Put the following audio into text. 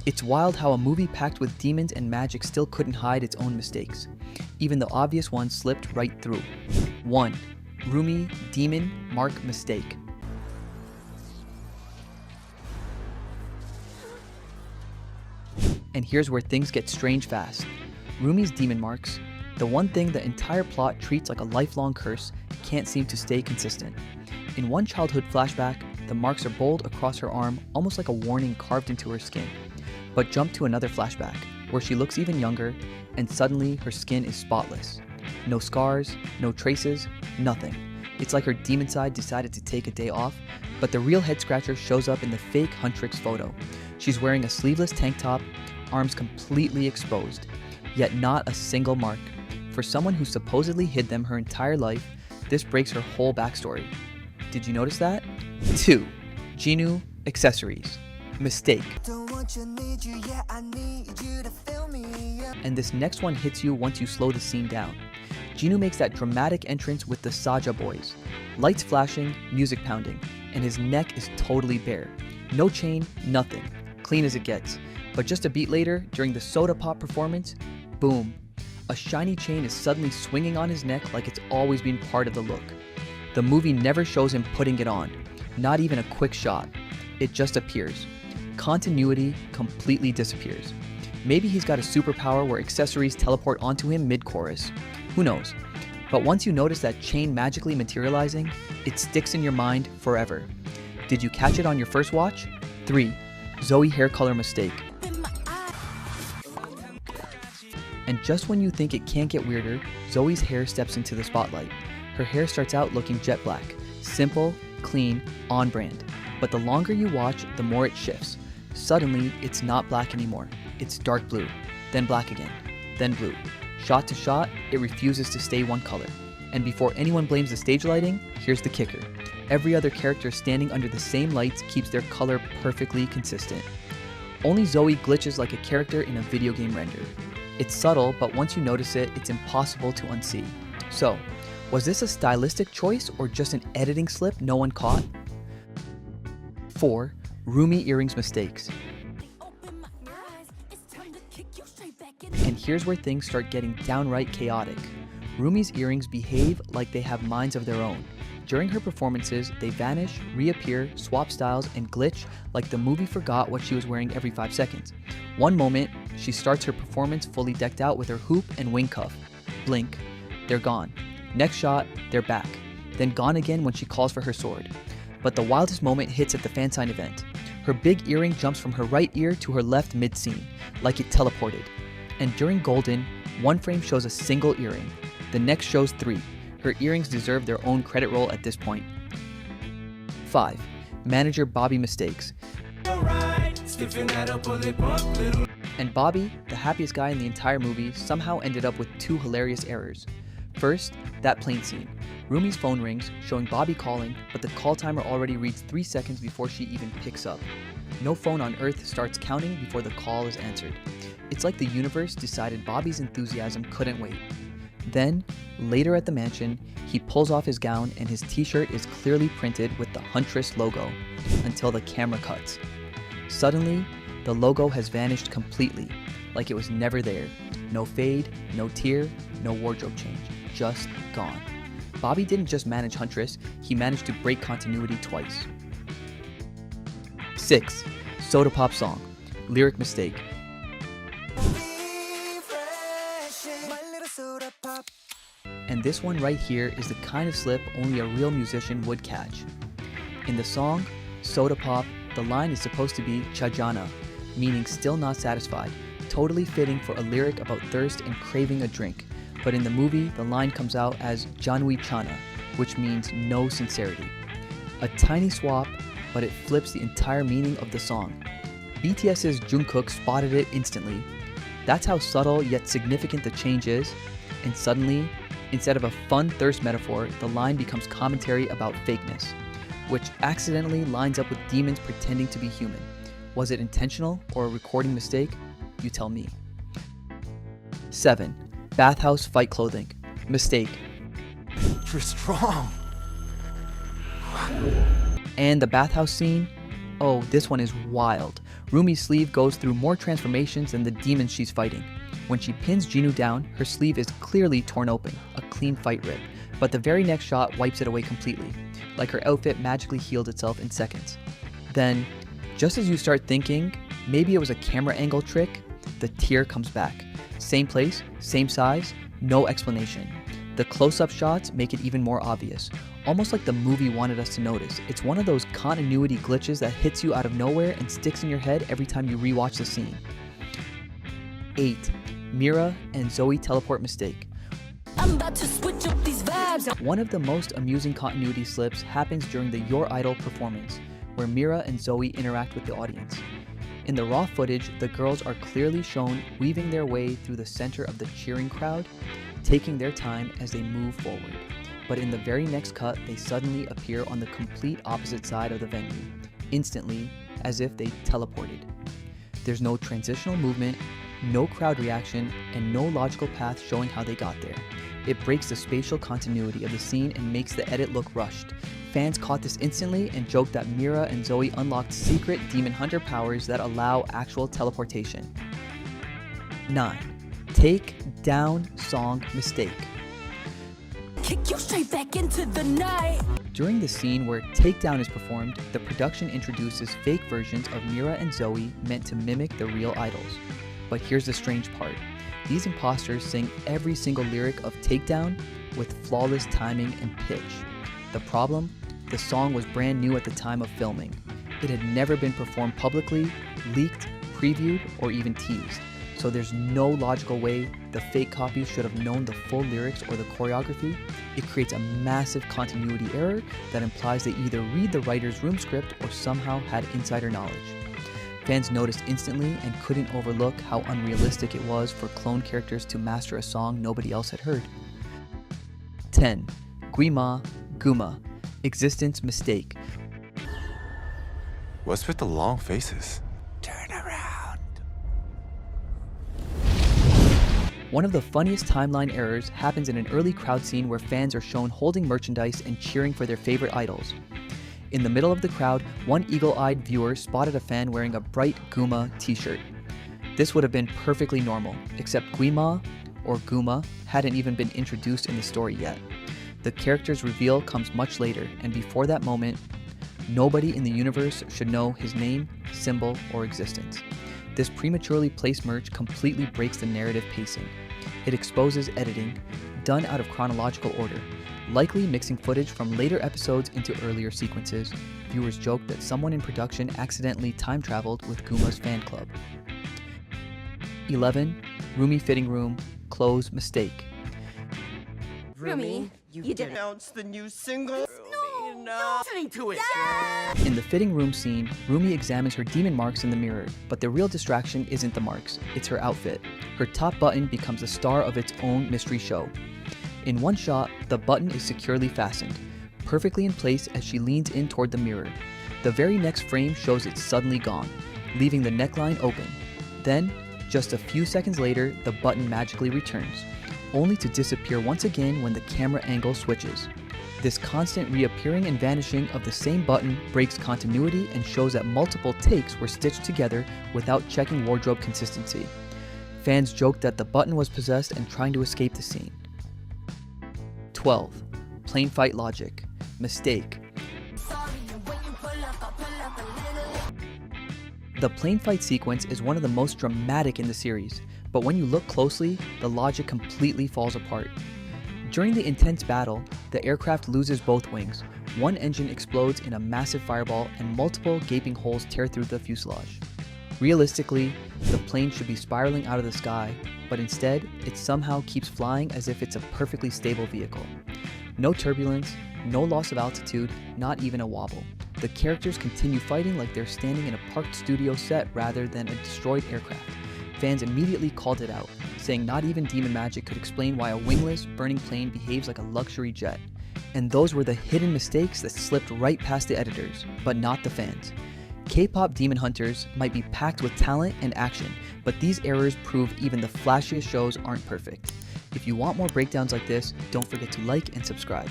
It's wild how a movie packed with demons and magic still couldn't hide its own mistakes. Even the obvious ones slipped right through. 1. Rumi, demon, mark, mistake. And here's where things get strange fast. Rumi's demon marks, the one thing the entire plot treats like a lifelong curse, can't seem to stay consistent. In one childhood flashback, the marks are bold across her arm, almost like a warning carved into her skin. But jump to another flashback, where she looks even younger, and suddenly her skin is spotless. No scars, no traces, nothing. It's like her demon side decided to take a day off, but the real head scratcher shows up in the fake Huntrix photo. She's wearing a sleeveless tank top, arms completely exposed, yet not a single mark. For someone who supposedly hid them her entire life, this breaks her whole backstory. Did you notice that? 2. Jinu, accessories. Mistake. And this next one hits you once you slow the scene down. Jinu makes that dramatic entrance with the Saja boys. Lights flashing, music pounding, and his neck is totally bare. No chain, nothing. Clean as it gets. But just a beat later, during the soda pop performance, boom. A shiny chain is suddenly swinging on his neck like it's always been part of the look. The movie never shows him putting it on, not even a quick shot. It just appears. Continuity completely disappears. Maybe he's got a superpower where accessories teleport onto him mid-chorus. Who knows? But once you notice that chain magically materializing, it sticks in your mind forever. Did you catch it on your first watch? 3. Zoey hair color mistake. And just when you think it can't get weirder, Zoey's hair steps into the spotlight. Her hair starts out looking jet black, simple, clean, on brand. But the longer you watch, the more it shifts. Suddenly, it's not black anymore. It's dark blue, then black again, then blue. Shot to shot, it refuses to stay one color. And before anyone blames the stage lighting, here's the kicker. Every other character standing under the same lights keeps their color perfectly consistent. Only Zoey glitches like a character in a video game render. It's subtle, but once you notice it, it's impossible to unsee. So, was this a stylistic choice or just an editing slip no one caught? 4. Rumi earrings mistakes. And here's where things start getting downright chaotic. Rumi's earrings behave like they have minds of their own. During her performances, they vanish, reappear, swap styles, and glitch like the movie forgot what she was wearing every 5 seconds. One moment, she starts her performance fully decked out with her hoop and wing cuff. Blink, they're gone. Next shot, they're back. Then gone again when she calls for her sword. But the wildest moment hits at the fan sign event. Her big earring jumps from her right ear to her left mid-scene, like it teleported. And during Golden, one frame shows a single earring. The next shows 3. Her earrings deserve their own credit roll at this point. 5. Manager Bobby mistakes. And Bobby, the happiest guy in the entire movie, somehow ended up with 2 hilarious errors. First, that plane scene. Rumi's phone rings, showing Bobby calling, but the call timer already reads 3 seconds before she even picks up. No phone on Earth starts counting before the call is answered. It's like the universe decided Bobby's enthusiasm couldn't wait. Then, later at the mansion, he pulls off his gown and his t-shirt is clearly printed with the Huntress logo, until the camera cuts. Suddenly, the logo has vanished completely, like it was never there. No fade, no tear, no wardrobe change, just gone. Bobby didn't just manage Huntress, he managed to break continuity twice. 6. Soda Pop song. Lyric mistake. And this one right here is the kind of slip only a real musician would catch. In the song, Soda Pop, the line is supposed to be Chajana, meaning still not satisfied, totally fitting for a lyric about thirst and craving a drink. But in the movie, the line comes out as Janui Chana, which means no sincerity. A tiny swap, but it flips the entire meaning of the song. BTS's Jungkook spotted it instantly. That's how subtle yet significant the change is, and suddenly, instead of a fun thirst metaphor, the line becomes commentary about fakeness, which accidentally lines up with demons pretending to be human. Was it intentional or a recording mistake? You tell me. 7. Bathhouse fight clothing. Mistake. You're strong. And the bathhouse scene? Oh, this one is wild. Rumi's sleeve goes through more transformations than the demons she's fighting. When she pins Jinu down, her sleeve is clearly torn open, a clean fight rip, but the very next shot wipes it away completely, like her outfit magically healed itself in seconds. Then, just as you start thinking, maybe it was a camera angle trick, the tear comes back. Same place, same size, no explanation. The close-up shots make it even more obvious, almost like the movie wanted us to notice. It's one of those continuity glitches that hits you out of nowhere and sticks in your head every time you rewatch the scene. 8. Mira and Zoey teleport mistake. I'm about to switch up these vibes. One of the most amusing continuity slips happens during the Your Idol performance, where Mira and Zoey interact with the audience. In the raw footage, the girls are clearly shown weaving their way through the center of the cheering crowd, taking their time as they move forward. But in the very next cut, they suddenly appear on the complete opposite side of the venue, instantly, as if they teleported. There's no transitional movement, no crowd reaction, and no logical path showing how they got there. It breaks the spatial continuity of the scene and makes the edit look rushed. Fans caught this instantly and joked that Mira and Zoey unlocked secret demon hunter powers that allow actual teleportation. 9. Take down song mistake. Kick you straight back into the night. During the scene where Takedown is performed, the production introduces fake versions of Mira and Zoey meant to mimic the real idols. But here's the strange part. These imposters sing every single lyric of Takedown with flawless timing and pitch. The problem? The song was brand new at the time of filming. It had never been performed publicly, leaked, previewed, or even teased. So there's no logical way the fake copies should have known the full lyrics or the choreography. It creates a massive continuity error that implies they either read the writer's room script or somehow had insider knowledge. Fans noticed instantly and couldn't overlook how unrealistic it was for clone characters to master a song nobody else had heard. 10. Guima, Guma. Existence mistake. What's with the long faces? Turn around. One of the funniest timeline errors happens in an early crowd scene where fans are shown holding merchandise and cheering for their favorite idols. In the middle of the crowd, one eagle-eyed viewer spotted a fan wearing a bright Guma t-shirt. This would have been perfectly normal, except Guima, or Guma, hadn't even been introduced in the story yet. The character's reveal comes much later, and before that moment, nobody in the universe should know his name, symbol, or existence. This prematurely placed merch completely breaks the narrative pacing. It exposes editing, done out of chronological order, likely mixing footage from later episodes into earlier sequences. Viewers joke that someone in production accidentally time traveled with Guma's fan club. 11. Rumi fitting room, clothes mistake. Rumi, you did it. Announce the new single. No. Listening to it. In the fitting room scene, Rumi examines her demon marks in the mirror, but the real distraction isn't the marks, it's her outfit. Her top button becomes the star of its own mystery show. In one shot, the button is securely fastened, perfectly in place as she leans in toward the mirror. The very next frame shows it's suddenly gone, leaving the neckline open. Then, just a few seconds later, the button magically returns, only to disappear once again when the camera angle switches. This constant reappearing and vanishing of the same button breaks continuity and shows that multiple takes were stitched together without checking wardrobe consistency. Fans joked that the button was possessed and trying to escape the scene. 12. Plain fight logic. Mistake. The plane fight sequence is one of the most dramatic in the series, but when you look closely, the logic completely falls apart. During the intense battle, the aircraft loses both wings. One engine explodes in a massive fireball and multiple gaping holes tear through the fuselage. Realistically, the plane should be spiraling out of the sky, but instead, it somehow keeps flying as if it's a perfectly stable vehicle. No turbulence, no loss of altitude, not even a wobble. The characters continue fighting like they're standing in a parked studio set rather than a destroyed aircraft. Fans immediately called it out, saying not even demon magic could explain why a wingless, burning plane behaves like a luxury jet. And those were the hidden mistakes that slipped right past the editors, but not the fans. K-pop demon hunters might be packed with talent and action, but these errors prove even the flashiest shows aren't perfect. If you want more breakdowns like this, don't forget to like and subscribe.